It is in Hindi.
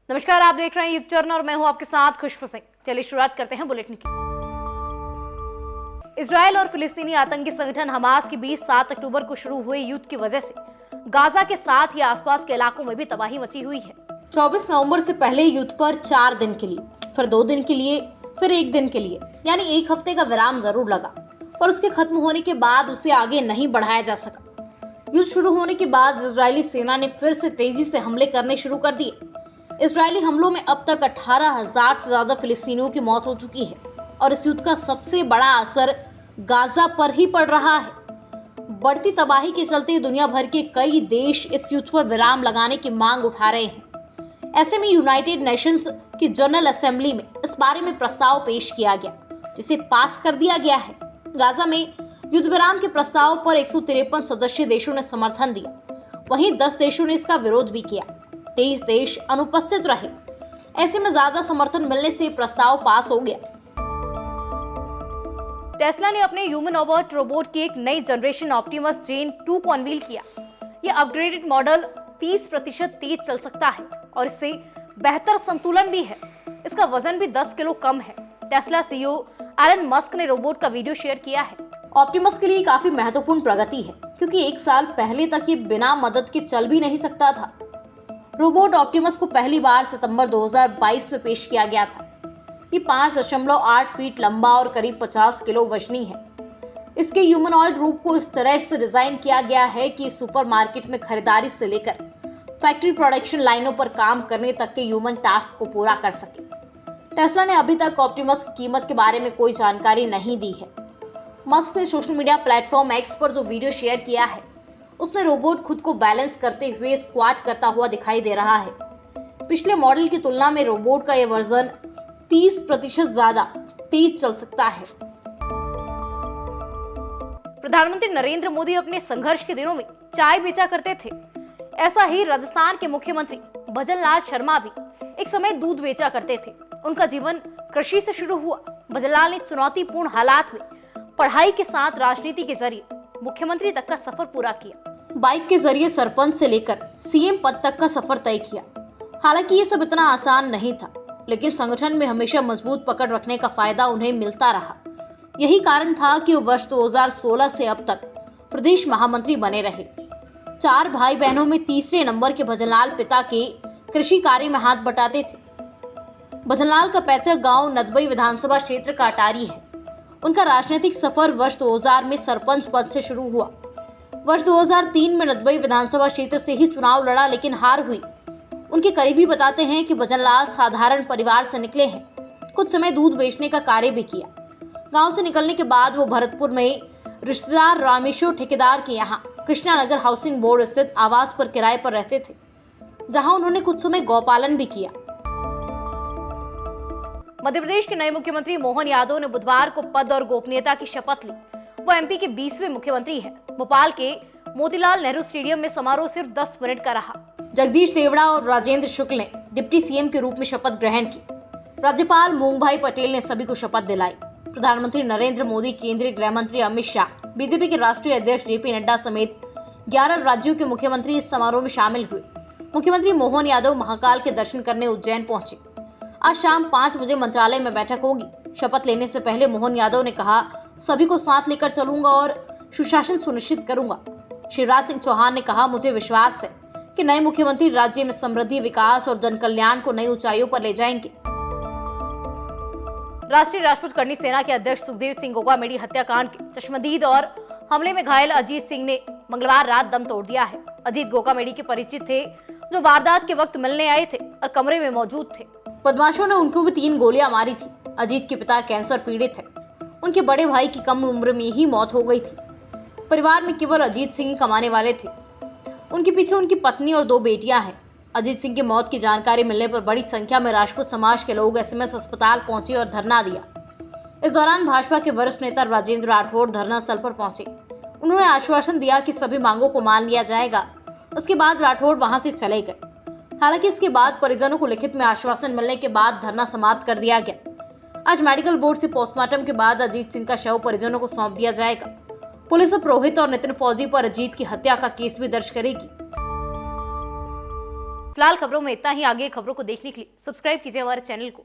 नमस्कार, आप देख रहे हैं युग चरण और मैं हूं आपके साथ खुशबू सिंह। चलिए शुरुआत करते हैं बुलेटिन की। इजरायल और फिलिस्तीनी आतंकी संगठन हमास के बीच 7 अक्टूबर को शुरू हुए युद्ध की वजह से गाजा के साथ ही आसपास के इलाकों में भी तबाही मची हुई है। 24 नवंबर से पहले युद्ध पर 4 दिन के लिए, फिर 2 दिन के लिए, फिर 1 दिन के लिए, यानी 1 हफ्ते का विराम जरूर लगा, पर उसके खत्म होने के बाद उसे आगे नहीं बढ़ाया जा सका। युद्ध शुरू होने के बाद इजरायली सेना ने फिर से तेजी से हमले करने शुरू कर दिए। इजरायली हमलों में अब तक 18,000 से ज्यादा फिलिस्तीनियों की मौत हो चुकी है और इस युद्ध का सबसे बड़ा असर गाजा पर ही पड़ रहा है। बढ़ती तबाही के चलते दुनिया भर के कई देश इस युद्ध पर विराम लगाने की मांग उठा रहे हैं। ऐसे में यूनाइटेड नेशंस की जनरल असेंबली में इस बारे में प्रस्ताव पेश किया गया, जिसे पास कर दिया गया है। गाजा में युद्ध विराम के प्रस्ताव पर 153 सदस्य देशों ने समर्थन दिया, वहीं 10 देशों ने इसका विरोध भी किया। 23 देश अनुपस्थित रहे। ऐसे में ज्यादा समर्थन मिलने से प्रस्ताव पास हो गया। टेस्ला ने अपने ह्यूमन-ऑबर्ट रोबोट की एक नई जनरेशन ऑप्टिमस जेन 2 को अनवील किया। यह अपग्रेडेड मॉडल 30% तेज चल सकता है और इससे बेहतर संतुलन भी है। इसका वजन भी 10 किलो कम है। टेस्ला सीईओ एलन मस्क ने रोबोट का वीडियो शेयर किया है। ऑप्टिमस के लिए काफी महत्वपूर्ण प्रगति है, क्योंकि 1 साल पहले तक ये बिना मदद के चल भी नहीं सकता था। रोबोट ऑप्टिमस को पहली बार सितंबर 2022 में पेश किया गया था। ये 5.8 फीट लंबा और करीब 50 किलो वजनी है। इसके ह्यूमनॉइड रूप को इस तरह से डिजाइन किया गया है कि सुपरमार्केट में खरीदारी से लेकर फैक्ट्री प्रोडक्शन लाइनों पर काम करने तक के ह्यूमन टास्क को पूरा कर सके। टेस्ला ने अभी तक ऑप्टिमस की कीमत के बारे में कोई जानकारी नहीं दी है। मस्क ने सोशल मीडिया प्लेटफॉर्म एक्स पर जो वीडियो शेयर किया है, उसमें रोबोट खुद को बैलेंस करते हुए स्क्वाट करता हुआ दिखाई दे रहा है। पिछले मॉडल की तुलना में रोबोट का यह वर्जन 30% ज्यादा तेज चल सकता है। प्रधानमंत्री नरेंद्र मोदी अपने संघर्ष के दिनों में चाय बेचा करते थे। ऐसा ही राजस्थान के मुख्यमंत्री भजनलाल शर्मा भी एक समय दूध बेचा करते थे। उनका जीवन कृषि से शुरू हुआ। भजनलाल ने चुनौतीपूर्ण हालात में पढ़ाई के साथ राजनीति के जरिए मुख्यमंत्री तक का सफर पूरा किया। बाइक के जरिए सरपंच से लेकर सीएम पद तक का सफर तय किया। हालांकि ये सब इतना आसान नहीं था, लेकिन संगठन में हमेशा मजबूत पकड़ रखने का फायदा उन्हें मिलता रहा। यही कारण था कि वो वर्ष 2016 से अब तक प्रदेश महामंत्री बने रहे। 4 भाई बहनों में तीसरे नंबर के भजनलाल पिता के कृषि कार्य में हाथ बटाते थे। भजनलाल का पैतृक गांव नदबई विधानसभा क्षेत्र का अटारी है। उनका राजनीतिक सफर वर्ष 2000 में सरपंच पद से शुरू हुआ। वर्ष 2003 में नदबई विधानसभा क्षेत्र से ही चुनाव लड़ा, लेकिन हार हुई। उनके करीबी बताते हैं कि भजनलाल साधारण परिवार से निकले हैं। कुछ समय दूध बेचने का कार्य भी किया। गांव से निकलने के बाद वो भरतपुर में रिश्तेदार रामेश्वर ठेकेदार के यहाँ कृष्णानगर हाउसिंग बोर्ड स्थित आवास पर किराए पर रहते थे, जहां उन्होंने कुछ समय गौपालन भी किया। मध्य प्रदेश के नए मुख्यमंत्री मोहन यादव ने बुधवार को पद और गोपनीयता की शपथ ली। वो एमपी के 20वें मुख्यमंत्री हैं। भोपाल के मोतीलाल नेहरू स्टेडियम में समारोह सिर्फ 10 मिनट का रहा। जगदीश देवड़ा और राजेंद्र शुक्ल ने डिप्टी सीएम के रूप में शपथ ग्रहण की। राज्यपाल मोंगभाई पटेल ने सभी को शपथ दिलाई। प्रधानमंत्री नरेंद्र मोदी, केंद्रीय गृह मंत्री अमित शाह, बीजेपी के राष्ट्रीय अध्यक्ष जेपी नड्डा समेत 11 राज्यों के मुख्यमंत्री इस समारोह में शामिल हुए। मुख्यमंत्री मोहन यादव महाकाल के दर्शन करने उज्जैन पहुंचे। आज शाम 5 बजे मंत्रालय में बैठक होगी। शपथ लेने से पहले मोहन यादव ने कहा, सभी को साथ लेकर चलूंगा और सुशासन सुनिश्चित करूंगा। शिवराज सिंह चौहान ने कहा, मुझे विश्वास है कि नए मुख्यमंत्री राज्य में समृद्धि, विकास और जन कल्याण को नई ऊंचाइयों पर ले जाएंगे। राष्ट्रीय राजपूत करनी सेना के अध्यक्ष सुखदेव सिंह गोगामेडी हत्याकांड के चश्मदीद और हमले में घायल अजीत सिंह ने मंगलवार रात दम तोड़ दिया है। अजीत गोगामेडी के परिचित थे, जो वारदात के वक्त मिलने आए थे और कमरे में मौजूद थे। बदमाशों ने उनको भी 3 गोलियां मारी थी। अजीत के पिता कैंसर पीड़ित है। उनके बड़े भाई की कम उम्र में ही मौत हो गई थी। परिवार में केवल अजीत सिंह ही कमाने वाले थे। उनके पीछे उनकी पत्नी और 2 बेटियां हैं। अजीत सिंह की मौत की जानकारी मिलने पर बड़ी संख्या में राजपूत समाज के लोग एसएमएस अस्पताल पहुंचे और धरना दिया। इस दौरान भाजपा के वरिष्ठ नेता राजेंद्र राठौड़ धरना स्थल पर पहुंचे। उन्होंने आश्वासन दिया कि सभी मांगों को मान लिया जाएगा। उसके बाद राठौड़ वहां से चले गए। हालांकि इसके बाद परिजनों को लिखित में आश्वासन मिलने के बाद धरना समाप्त कर दिया गया। आज मेडिकल बोर्ड से पोस्टमार्टम के बाद अजीत सिंह का शव परिजनों को सौंप दिया जाएगा। पुलिस अब रोहित और नितिन फौजी पर अजीत की हत्या का केस भी दर्ज करेगी। फिलहाल खबरों में इतना ही। आगे खबरों को देखने के लिए सब्सक्राइब कीजिए हमारे चैनल को।